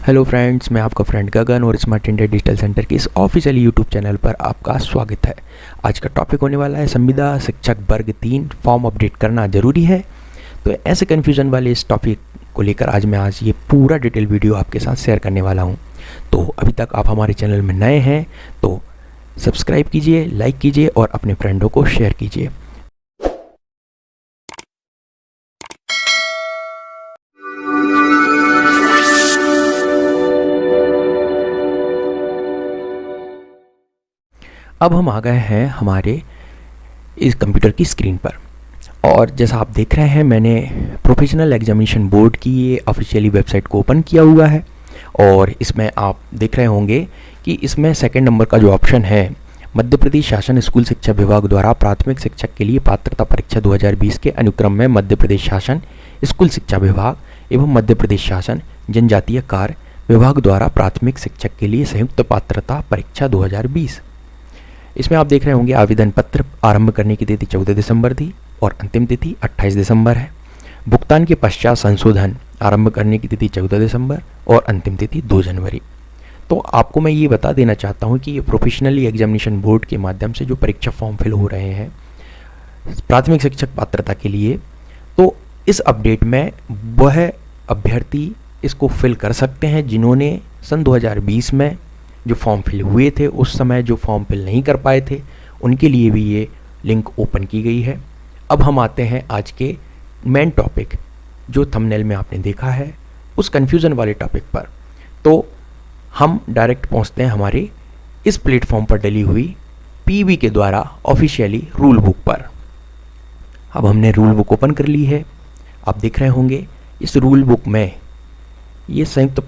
Hello friends, मैं आपका friend गगन और स्मार्ट इंडिया डिजिटल सेंटर के इस ऑफिशियल यूट्यूब चैनल पर आपका स्वागत है। आज का टॉपिक होने वाला है संविदा शिक्षक वर्ग 3 फॉर्म अपडेट करना ज़रूरी है। तो ऐसे कन्फ्यूज़न वाले इस टॉपिक को लेकर आज ये पूरा डिटेल वीडियो आपके साथ शेयर करने वाला हूँ। तो अभी तक आप हमारे चैनल में नए हैं तो सब्सक्राइब कीजिए, लाइक कीजिए और अपने फ्रेंडों को शेयर कीजिए। अब हम आ गए हैं हमारे इस कंप्यूटर की स्क्रीन पर और जैसा आप देख रहे हैं मैंने प्रोफेशनल एग्जामिनेशन बोर्ड की ये ऑफिशियली वेबसाइट को ओपन किया हुआ है और इसमें आप देख रहे होंगे कि इसमें सेकंड नंबर का जो ऑप्शन है मध्य प्रदेश शासन स्कूल शिक्षा विभाग द्वारा प्राथमिक शिक्षक के लिए पात्रता परीक्षा 2020 के अनुक्रम में मध्य प्रदेश शासन स्कूल शिक्षा विभाग एवं मध्य प्रदेश शासन जनजातीय कार्य विभाग द्वारा प्राथमिक शिक्षक के लिए संयुक्त पात्रता परीक्षा 2020। इसमें आप देख रहे होंगे आवेदन पत्र आरंभ करने की तिथि 14 दिसंबर थी और अंतिम तिथि 28 दिसंबर है। भुगतान के पश्चात संशोधन आरंभ करने की तिथि 14 दिसंबर और अंतिम तिथि 2 जनवरी। तो आपको मैं ये बता देना चाहता हूँ कि ये प्रोफेशनली एग्जामिनेशन बोर्ड के माध्यम से जो परीक्षा फॉर्म फिल हो रहे हैं प्राथमिक शिक्षक पात्रता के लिए, तो इस अपडेट में वह अभ्यर्थी इसको फिल कर सकते हैं जिन्होंने सन 2020 में जो फॉर्म फिल हुए थे, उस समय जो फॉर्म फिल नहीं कर पाए थे उनके लिए भी ये लिंक ओपन की गई है। अब हम आते हैं आज के मेन टॉपिक जो थंबनेल में आपने देखा है उस कन्फ्यूज़न वाले टॉपिक पर। तो हम डायरेक्ट पहुंचते हैं हमारे इस प्लेटफॉर्म पर डली हुई पीबी के द्वारा ऑफिशियली रूल बुक पर। अब हमने रूल बुक ओपन कर ली है। आप देख रहे होंगे इस रूल बुक में ये संयुक्त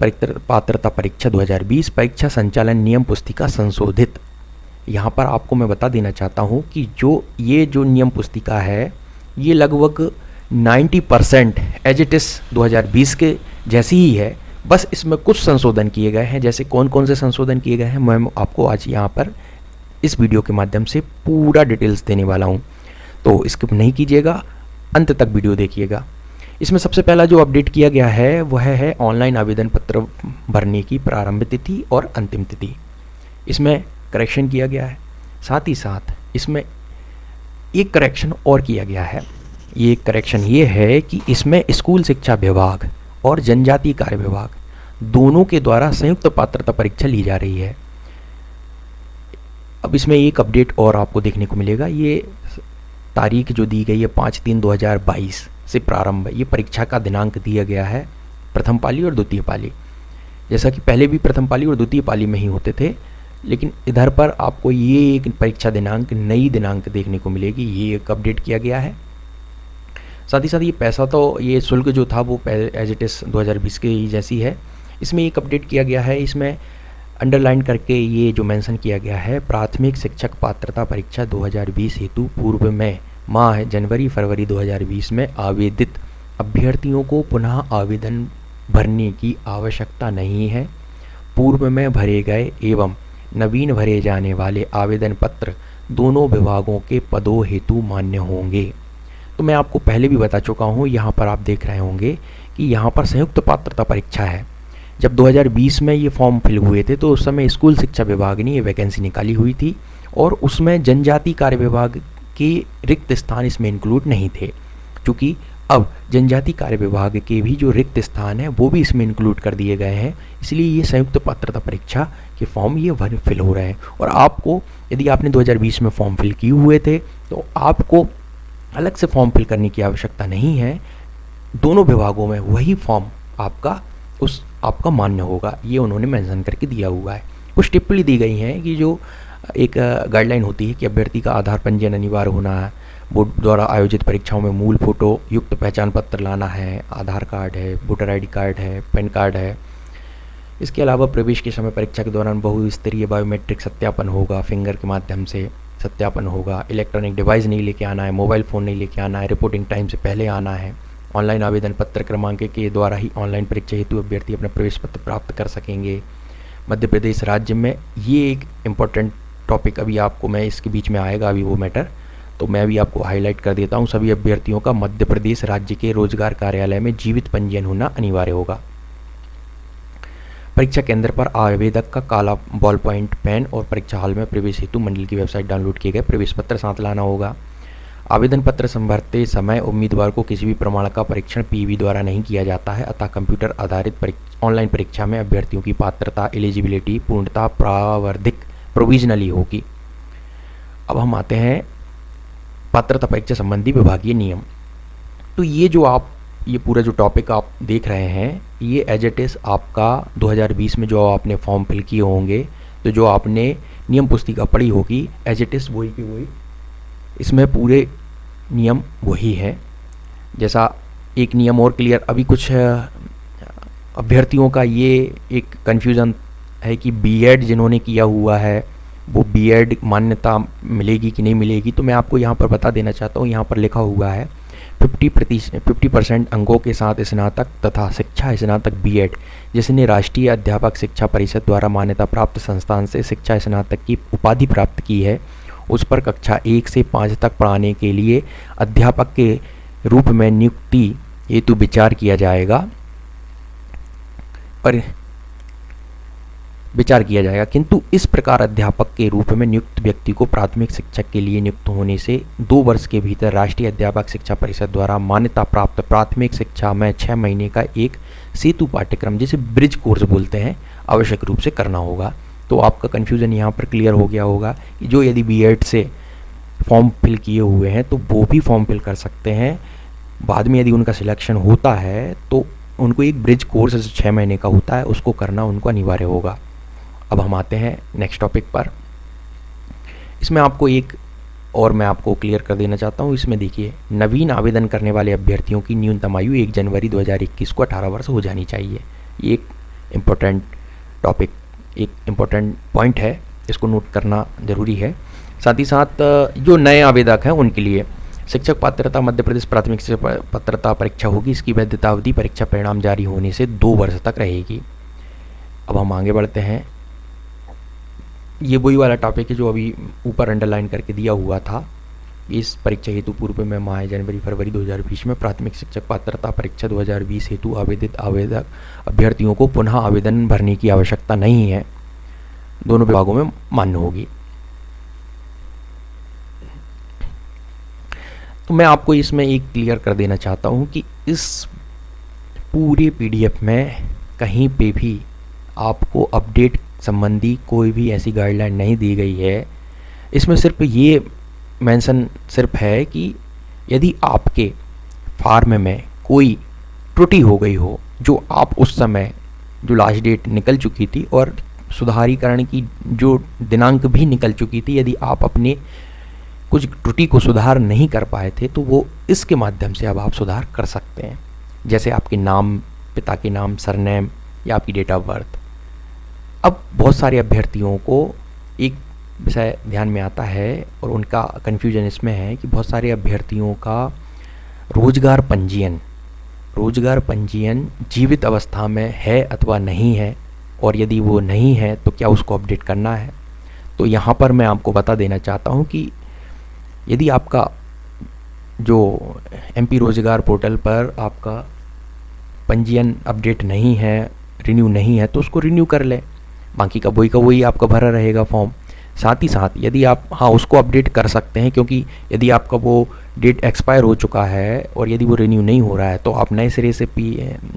पात्रता परीक्षा 2020 परीक्षा संचालन नियम पुस्तिका संशोधित। यहाँ पर आपको मैं बता देना चाहता हूँ कि जो नियम पुस्तिका है ये लगभग 90% एज इट इज़ 2020 के जैसी ही है, बस इसमें कुछ संशोधन किए गए हैं। जैसे कौन कौन से संशोधन किए गए हैं मैं आपको आज यहाँ पर इस वीडियो के माध्यम से पूरा डिटेल्स देने वाला हूँ, तो स्किप नहीं कीजिएगा, अंत तक वीडियो देखिएगा। इसमें सबसे पहला जो अपडेट किया गया है वह है ऑनलाइन आवेदन पत्र भरने की प्रारंभ तिथि और अंतिम तिथि। इसमें करेक्शन किया गया है। साथ ही साथ इसमें एक करेक्शन और किया गया है। ये करेक्शन ये है कि इसमें स्कूल शिक्षा विभाग और जनजातीय कार्य विभाग दोनों के द्वारा संयुक्त पात्रता परीक्षा ली जा रही है। अब इसमें एक अपडेट और आपको देखने को मिलेगा। ये तारीख जो दी गई है 5/3/2022 से प्रारंभ, ये परीक्षा का दिनांक दिया गया है प्रथम पाली और द्वितीय पाली। जैसा कि पहले भी प्रथम पाली और द्वितीय पाली में ही होते थे, लेकिन इधर पर आपको ये एक परीक्षा दिनांक नई दिनांक देखने को मिलेगी, ये एक अपडेट किया गया है। साथ ही साथ ये पैसा तो ये शुल्क जो था वो एज इट इज़ 2020 के ही जैसी है। इसमें एक अपडेट किया गया है, इसमें अंडरलाइन करके ये जो मेंशन किया गया है प्राथमिक शिक्षक पात्रता परीक्षा 2020 हेतु पूर्व में माह जनवरी फरवरी 2020 में आवेदित अभ्यर्थियों को पुनः आवेदन भरने की आवश्यकता नहीं है। पूर्व में भरे गए एवं नवीन भरे जाने वाले आवेदन पत्र दोनों विभागों के पदों हेतु मान्य होंगे। तो मैं आपको पहले भी बता चुका हूँ, यहाँ पर आप देख रहे होंगे कि यहाँ पर संयुक्त पात्रता परीक्षा है। जब 2020 में ये फॉर्म फिल हुए थे तो उस समय स्कूल शिक्षा विभाग ने ये वैकेंसी निकाली हुई थी और उसमें जनजातीय कार्य विभाग के रिक्त स्थान इसमें इंक्लूड नहीं थे। क्योंकि अब जनजातीय कार्य विभाग के भी जो रिक्त स्थान है वो भी इसमें इंक्लूड कर दिए गए हैं, इसलिए ये संयुक्त पात्रता परीक्षा के फॉर्म ये फिल हो रहे हैं। और आपको यदि आपने 2020 में फॉर्म फिल किए हुए थे तो आपको अलग से फॉर्म फिल करने की आवश्यकता नहीं है। दोनों विभागों में वही फॉर्म आपका मान्य होगा, ये उन्होंने मेंशन करके दिया हुआ है। कुछ टिप्पणी दी गई हैं कि जो एक गाइडलाइन होती है कि अभ्यर्थी का आधार पंजीयन अनिवार्य होना है, बोर्ड द्वारा आयोजित परीक्षाओं में मूल फोटो युक्त पहचान पत्र लाना है, आधार कार्ड है, वोटर आईडी कार्ड है, पैन कार्ड है। इसके अलावा प्रवेश के समय परीक्षा के दौरान बहुस्तरीय बायोमेट्रिक सत्यापन होगा, फिंगर के माध्यम से सत्यापन होगा, इलेक्ट्रॉनिक डिवाइस नहीं लेके आना है, मोबाइल फ़ोन नहीं लेके आना है, रिपोर्टिंग टाइम से पहले आना है। ऑनलाइन आवेदन पत्र क्रमांक के द्वारा ही ऑनलाइन परीक्षा हेतु अभ्यर्थी अपना प्रवेश पत्र प्राप्त कर सकेंगे। मध्य प्रदेश राज्य में ये एक इम्पोर्टेंट टॉपिक अभी आपको मैं इसके बीच में आएगा अभी वो मैटर, तो मैं भी आपको हाईलाइट कर देता हूँ। सभी अभ्यर्थियों का मध्य प्रदेश राज्य के रोजगार कार्यालय में जीवित पंजीयन होना अनिवार्य होगा। परीक्षा केंद्र पर आवेदक का काला बॉल पॉइंट पेन और परीक्षा हॉल में प्रवेश हेतु मंडल की वेबसाइट डाउनलोड किए गए प्रवेश पत्र साथ लाना होगा। आवेदन पत्र संभरते समय उम्मीदवार को किसी भी प्रमाण का परीक्षण पीवी द्वारा नहीं किया जाता है, अतः कंप्यूटर आधारित ऑनलाइन परीक्षा में अभ्यर्थियों की पात्रता एलिजिबिलिटी पूर्णतः प्रावर्धिक प्रोविजनली होगी। अब हम आते हैं पात्रता परीक्षा संबंधी विभागीय नियम। तो ये पूरा जो टॉपिक आप देख रहे हैं, ये एज इट इज़ आपका 2020 में जो आपने फॉर्म फिल किए होंगे, तो जो आपने नियम पुस्तिका पढ़ी होगी, एज इट इज़ वही की वही इसमें पूरे नियम वही है। जैसा एक नियम और क्लियर, अभी कुछ अभ्यर्थियों का ये एक कन्फ्यूज़न है कि बीएड जिन्होंने किया हुआ है वो बीएड मान्यता मिलेगी कि नहीं मिलेगी। तो मैं आपको यहाँ पर बता देना चाहता हूँ, यहाँ पर लिखा हुआ है 50% अंकों के साथ स्नातक तथा शिक्षा स्नातक बीएड जिसने राष्ट्रीय अध्यापक शिक्षा परिषद द्वारा मान्यता प्राप्त संस्थान से शिक्षा स्नातक की उपाधि प्राप्त की है, उस पर कक्षा 1 से 5 तक पढ़ाने के लिए अध्यापक के रूप में नियुक्ति हेतु विचार किया जाएगा किंतु इस प्रकार अध्यापक के रूप में नियुक्त व्यक्ति को प्राथमिक शिक्षक के लिए नियुक्त होने से 2 वर्ष के भीतर राष्ट्रीय अध्यापक शिक्षा परिषद द्वारा मान्यता प्राप्त प्राथमिक शिक्षा में 6 महीने का एक सेतु पाठ्यक्रम, जिसे ब्रिज कोर्स बोलते हैं, आवश्यक रूप से करना होगा। तो आपका कन्फ्यूज़न यहाँ पर क्लियर हो गया होगा कि जो यदि बीएड से फॉर्म फिल किए हुए हैं तो वो भी फॉर्म फिल कर सकते हैं। बाद में यदि उनका सिलेक्शन होता है तो उनको एक ब्रिज कोर्स 6 महीने का होता है, उसको करना उनको अनिवार्य होगा। अब हम आते हैं नेक्स्ट टॉपिक पर। इसमें आपको एक और मैं आपको क्लियर कर देना चाहता हूँ। इसमें देखिए, नवीन आवेदन करने वाले अभ्यर्थियों की न्यूनतम आयु 1 जनवरी 2021 को 18 वर्ष हो जानी चाहिए। ये एक इम्पोर्टेंट टॉपिक, एक इम्पोर्टेंट पॉइंट है, इसको नोट करना ज़रूरी है। साथ ही साथ जो नए आवेदक हैं उनके लिए शिक्षक पात्रता मध्य प्रदेश प्राथमिक शिक्षक पात्रता परीक्षा होगी। इसकी वैधता अवधि परीक्षा परिणाम जारी होने से 2 वर्ष तक रहेगी। अब हम आगे बढ़ते हैं। ये वही वाला टॉपिक है जो अभी ऊपर अंडरलाइन करके दिया हुआ था। इस परीक्षा हेतु पूर्व में माह जनवरी फरवरी 2020 में प्राथमिक शिक्षक पात्रता परीक्षा 2020 हेतु आवेदित आवेदक अभ्यर्थियों को पुनः आवेदन भरने की आवश्यकता नहीं है, दोनों विभागों में मान्य होगी। तो मैं आपको इसमें एक क्लियर कर देना चाहता हूँ कि इस पूरे पीडीएफ में कहीं पे भी आपको अपडेट संबंधी कोई भी ऐसी गाइडलाइन नहीं दी गई है। इसमें सिर्फ ये मेंशन सिर्फ है कि यदि आपके फार्म में कोई त्रुटि हो गई हो, जो आप उस समय जो लास्ट डेट निकल चुकी थी और सुधारीकरण की जो दिनांक भी निकल चुकी थी, यदि आप अपने कुछ त्रुटि को सुधार नहीं कर पाए थे तो वो इसके माध्यम से अब आप सुधार कर सकते हैं। जैसे आपके नाम, पिता के नाम, सरनेम या आपकी डेट ऑफ बर्थ। अब बहुत सारे अभ्यर्थियों को एक विषय ध्यान में आता है और उनका कन्फ्यूजन इसमें है कि बहुत सारे अभ्यर्थियों का रोजगार पंजीयन जीवित अवस्था में है अथवा नहीं है, और यदि वो नहीं है तो क्या उसको अपडेट करना है। तो यहाँ पर मैं आपको बता देना चाहता हूँ कि यदि आपका जो एमपी रोजगार पोर्टल पर आपका पंजीयन अपडेट नहीं है, रिन्यू नहीं है, तो उसको रिन्यू कर लें, बाकी का वही आपका भरा रहेगा फॉर्म। साथ ही साथ यदि आप उसको अपडेट कर सकते हैं, क्योंकि यदि आपका वो डेट एक्सपायर हो चुका है और यदि वो रिन्यू नहीं हो रहा है तो आप नए सिरे से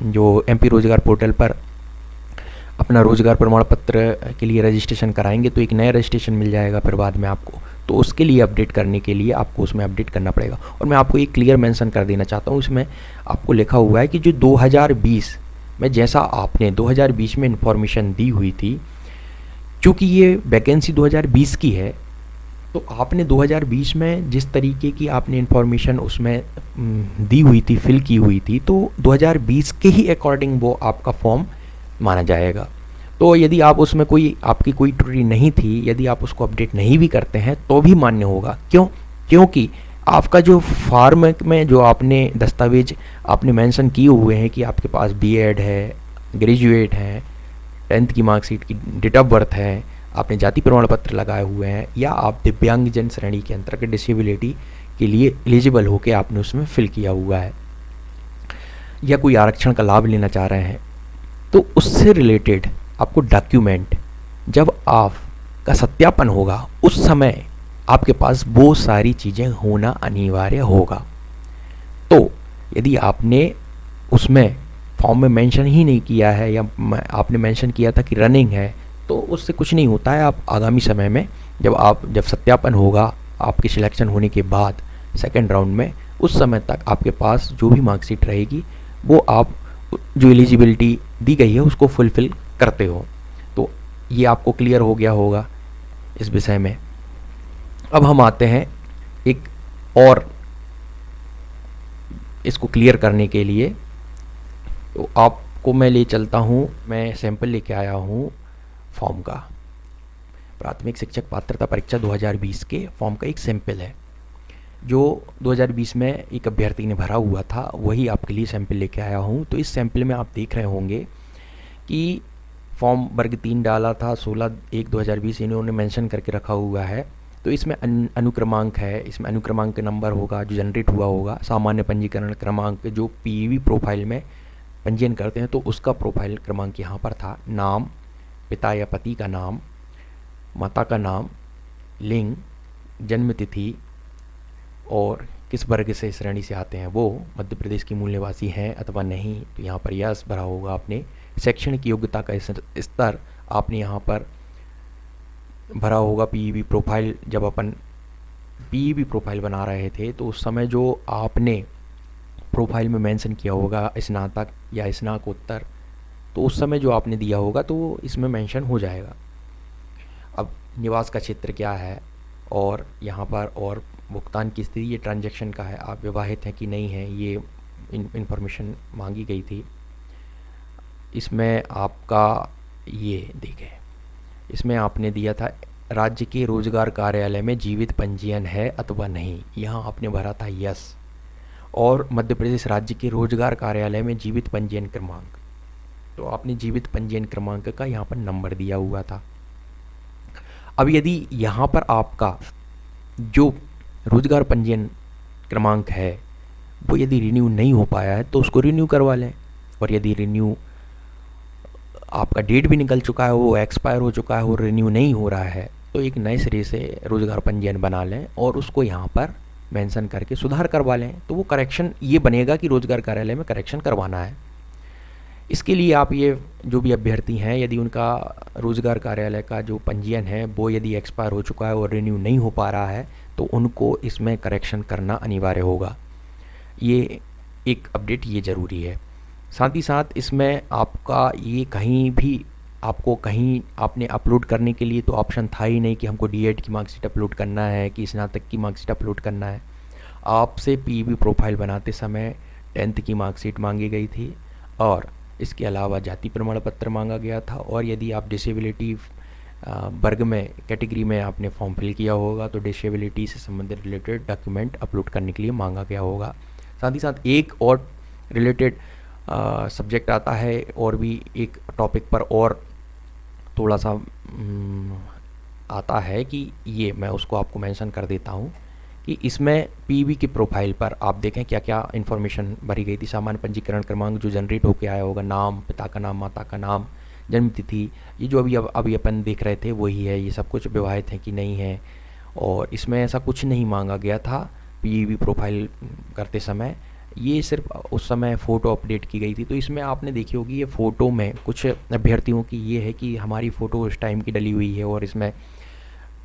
जो एमपी रोजगार पोर्टल पर अपना रोजगार प्रमाण पत्र के लिए रजिस्ट्रेशन कराएंगे तो एक नया रजिस्ट्रेशन मिल जाएगा फिर बाद में आपको। तो उसके लिए अपडेट करने के लिए आपको उसमें अपडेट करना पड़ेगा। और मैं आपको एक क्लियर मेंशन कर देना चाहता हूँ, इसमें आपको लिखा हुआ है कि जो 2020 में जैसा आपने 2020 में इन्फॉर्मेशन दी हुई थी, चूँकि ये वैकेंसी 2020 की है, तो आपने 2020 में जिस तरीके की आपने इन्फॉर्मेशन उसमें दी हुई थी, फिल की हुई थी, तो 2020 के ही अकॉर्डिंग वो आपका फॉर्म माना जाएगा। तो यदि आप उसमें आपकी कोई त्रुटि नहीं थी, यदि आप उसको अपडेट नहीं भी करते हैं तो भी मान्य होगा। क्योंकि आपका जो फॉर्म में जो आपने दस्तावेज आपने मेंशन किए हुए हैं कि आपके पास बीएड है, ग्रेजुएट है, 10th की मार्कशीट की डेट ऑफ बर्थ है, आपने जाति प्रमाण पत्र लगाए हुए हैं, या आप दिव्यांगजन श्रेणी के अंतर्गत डिसेबिलिटी के लिए एलिजिबल होकर आपने उसमें फिल किया हुआ है, या कोई आरक्षण का लाभ लेना चाह रहे हैं, तो उससे रिलेटेड आपको डॉक्यूमेंट जब आपका सत्यापन होगा उस समय आपके पास वो सारी चीज़ें होना अनिवार्य होगा। तो यदि आपने उसमें फॉर्म में मेंशन ही नहीं किया है या आपने मेंशन किया था कि रनिंग है, तो उससे कुछ नहीं होता है। आप आगामी समय में जब सत्यापन होगा आपके सिलेक्शन होने के बाद सेकेंड राउंड में, उस समय तक आपके पास जो भी मार्कशीट रहेगी वो आप जो एलिजिबिलिटी दी गई है उसको फुलफ़िल करते हो। तो ये आपको क्लियर हो गया होगा इस विषय में। अब हम आते हैं एक और इसको क्लियर करने के लिए, तो आपको मैं ले चलता हूँ, मैं सैंपल लेके आया हूँ फॉर्म का। प्राथमिक शिक्षक पात्रता परीक्षा 2020 के फॉर्म का एक सैंपल है जो 2020 में एक अभ्यर्थी ने भरा हुआ था, वही आपके लिए सैंपल लेके आया हूँ। तो इस सैंपल में आप देख रहे होंगे कि फॉर्म वर्ग 3 डाला था 16/1/2020, इन्होंने मेंशन करके रखा हुआ है। तो इसमें अनुक्रमांक है, इसमें अनुक्रमांक नंबर होगा जो जनरेट हुआ होगा, सामान्य पंजीकरण क्रमांक जो पीवी प्रोफाइल में पंजीयन करते हैं तो उसका प्रोफाइल क्रमांक यहाँ पर था, नाम, पिता या पति का नाम, माता का नाम, लिंग, जन्म तिथि और किस वर्ग से श्रेणी से आते हैं, वो मध्य प्रदेश की मूल निवासी हैं अथवा नहीं, तो यहाँ पर यस भरा होगा आपने। शैक्षणिक योग्यता का स्तर आपने यहाँ पर भरा होगा। पीईबी प्रोफाइल, जब अपन पीईबी प्रोफाइल बना रहे थे तो उस समय जो आपने प्रोफाइल में मेंशन किया होगा स्नातक या स्नातकोत्तर, तो उस समय जो आपने दिया होगा तो वो इसमें मेंशन हो जाएगा। अब निवास का क्षेत्र क्या है और यहाँ पर और भुगतान की स्थिति, ये ट्रांजैक्शन का है, आप विवाहित हैं कि नहीं हैं, ये इन्फॉर्मेशन मांगी गई थी। इसमें आपका ये देखें, इसमें आपने दिया था राज्य के रोजगार कार्यालय में जीवित पंजीयन है अथवा नहीं, यहाँ आपने भरा था यस। और मध्य प्रदेश राज्य के रोजगार कार्यालय में जीवित पंजीयन क्रमांक, तो आपने जीवित पंजीयन क्रमांक का यहाँ पर नंबर दिया हुआ था। अब यदि यहाँ पर आपका जो रोजगार पंजीयन क्रमांक है वो यदि रिन्यू नहीं हो पाया है तो उसको रिन्यू करवा लें, और यदि रिन्यू आपका डेट भी निकल चुका है, वो एक्सपायर हो चुका है और रिन्यू नहीं हो रहा है, तो एक नए सिरे से रोजगार पंजीयन बना लें और उसको यहाँ पर मेंशन करके सुधार करवा लें। तो वो करेक्शन ये बनेगा कि रोजगार कार्यालय में करेक्शन करवाना है। इसके लिए आप ये जो भी अभ्यर्थी हैं, यदि उनका रोजगार कार्यालय का जो पंजीयन है वो यदि एक्सपायर हो चुका है और रिन्यू नहीं हो पा रहा है तो उनको इसमें करेक्शन करना अनिवार्य होगा। ये एक अपडेट ये ज़रूरी है। साथ ही साथ इसमें आपका ये कहीं भी आपको कहीं आपने अपलोड करने के लिए तो ऑप्शन था ही नहीं कि हमको डीएड की मार्कशीट अपलोड करना है कि स्नातक की मार्कशीट अपलोड करना है। आपसे पीवी प्रोफाइल बनाते समय 10th की मार्कशीट मांगी गई थी और इसके अलावा जाति प्रमाण पत्र मांगा गया था, और यदि आप डिसेबिलिटी वर्ग में कैटेगरी में आपने फॉर्म फिल किया होगा तो डिसेबिलिटी से संबंधित रिलेटेड डॉक्यूमेंट अपलोड करने के लिए मांगा गया होगा। साथ ही साथ एक और रिलेटेड सब्जेक्ट आता है और भी एक टॉपिक पर और थोड़ा सा आता है कि ये मैं उसको आपको मेंशन कर देता हूँ कि इसमें पीवी के प्रोफाइल पर आप देखें क्या क्या इन्फॉर्मेशन भरी गई थी। सामान्य पंजीकरण क्रमांक जो जनरेट होके आया होगा, नाम, पिता का नाम, माता का नाम, जन्म तिथि, ये जो अभी अपन देख रहे थे वही है। ये सब कुछ विवाहित हैं कि नहीं है, और इसमें ऐसा कुछ नहीं मांगा गया था पीवी प्रोफाइल करते समय। ये सिर्फ उस समय फ़ोटो अपडेट की गई थी। तो इसमें आपने देखी होगी ये फ़ोटो में कुछ अभ्यर्थियों की ये है कि हमारी फ़ोटो उस टाइम की डली हुई है, और इसमें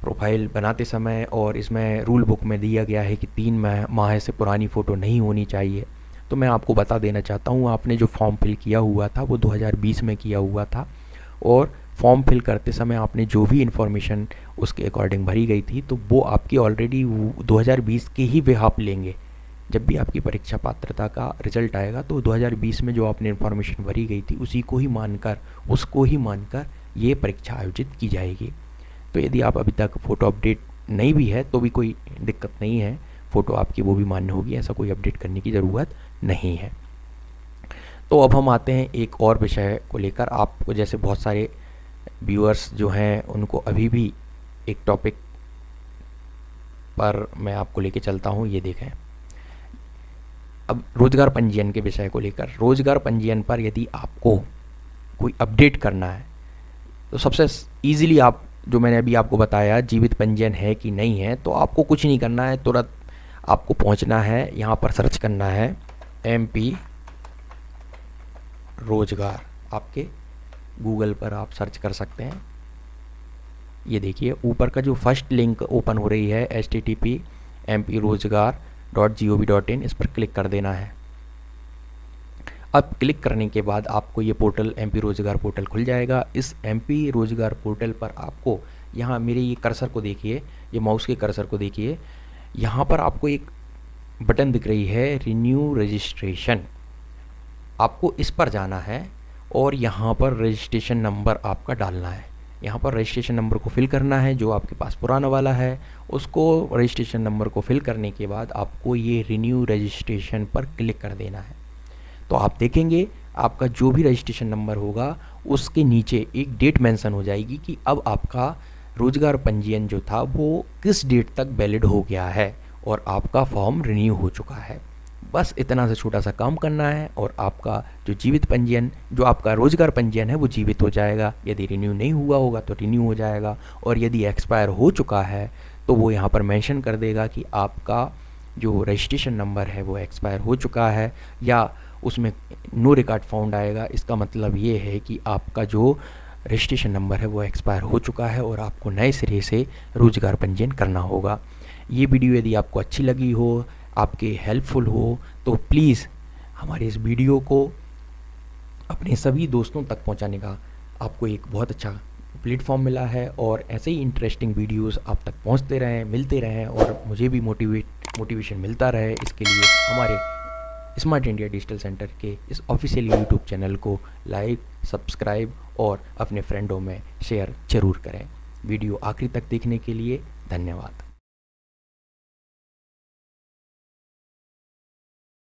प्रोफाइल बनाते समय और इसमें रूल बुक में दिया गया है कि 3 माह से पुरानी फ़ोटो नहीं होनी चाहिए। तो मैं आपको बता देना चाहता हूँ, आपने जो फॉर्म फिल किया हुआ था वो 2020 में किया हुआ था, और फॉर्म फिल करते समय आपने जो भी इन्फॉर्मेशन उसके अकॉर्डिंग भरी गई थी तो वो आपकी ऑलरेडी 2020 के ही बेहाप लेंगे। जब भी आपकी परीक्षा पात्रता का रिजल्ट आएगा तो 2020 में जो आपने इन्फॉर्मेशन भरी गई थी उसी को ही मानकर, उसको ही मानकर ये परीक्षा आयोजित की जाएगी। तो यदि आप अभी तक फ़ोटो अपडेट नहीं भी है तो भी कोई दिक्कत नहीं है, फ़ोटो आपकी वो भी मान्य होगी, ऐसा कोई अपडेट करने की ज़रूरत नहीं है। तो अब हम आते हैं एक और विषय को लेकर। आपको जैसे बहुत सारे व्यूअर्स जो हैं उनको अभी भी एक टॉपिक पर मैं आपको लेके चलता हूँ। ये देखें, अब रोज़गार पंजीयन के विषय को लेकर, रोज़गार पंजीयन पर यदि आपको कोई अपडेट करना है तो सबसे ईज़िली आप जो मैंने अभी आपको बताया जीवित पंजीयन है कि नहीं है, तो आपको कुछ नहीं करना है, तुरंत आपको पहुंचना है, यहाँ पर सर्च करना है MP रोजगार, आपके गूगल पर आप सर्च कर सकते हैं। ये देखिए ऊपर का जो फर्स्ट लिंक ओपन हो रही है http://mprozgar.gov.in, इस पर क्लिक कर देना है। अब क्लिक करने के बाद आपको ये पोर्टल MP रोजगार पोर्टल खुल जाएगा। इस MP रोजगार पोर्टल पर आपको यहाँ मेरे ये कर्सर को देखिए, ये माउस के कर्सर को देखिए, यहाँ पर आपको एक बटन दिख रही है रिन्यू रजिस्ट्रेशन, आपको इस पर जाना है और यहाँ पर रजिस्ट्रेशन नंबर आपका डालना है। यहाँ पर रजिस्ट्रेशन नंबर को फिल करना है, जो आपके पास पुराना वाला है उसको रजिस्ट्रेशन नंबर को फिल करने के बाद आपको ये रिन्यू रजिस्ट्रेशन पर क्लिक कर देना है। तो आप देखेंगे आपका जो भी रजिस्ट्रेशन नंबर होगा उसके नीचे एक डेट मेंशन हो जाएगी कि अब आपका रोजगार पंजीयन जो था वो किस डेट तक वैलिड हो गया है और आपका फॉर्म रिन्यू हो चुका है। बस इतना सा छोटा सा काम करना है और आपका जो जीवित पंजीयन, जो आपका रोजगार पंजीयन है वो जीवित हो जाएगा। यदि रिन्यू नहीं हुआ होगा तो रिन्यू हो जाएगा, और यदि एक्सपायर हो चुका है तो वो यहाँ पर मेंशन कर देगा कि आपका जो रजिस्ट्रेशन नंबर है वो एक्सपायर हो चुका है, या उसमें नो रिकॉर्ड फाउंड आएगा। इसका मतलब ये है कि आपका जो रजिस्ट्रेशन नंबर है वो एक्सपायर हो चुका है और आपको नए सिरे से रोजगार पंजीयन करना होगा। ये वीडियो यदि आपको अच्छी लगी हो, आपके हेल्पफुल हो, तो प्लीज़ हमारे इस वीडियो को अपने सभी दोस्तों तक पहुंचाने का आपको एक बहुत अच्छा प्लेटफॉर्म मिला है, और ऐसे ही इंटरेस्टिंग वीडियोस आप तक पहुंचते रहें, मिलते रहें, और मुझे भी मोटिवेशन मिलता रहे। इसके लिए हमारे स्मार्ट इंडिया डिजिटल सेंटर के इस ऑफिशियल यूट्यूब चैनल को लाइक, सब्सक्राइब और अपने फ्रेंडों में शेयर ज़रूर करें। वीडियो आखिरी तक देखने के लिए धन्यवाद।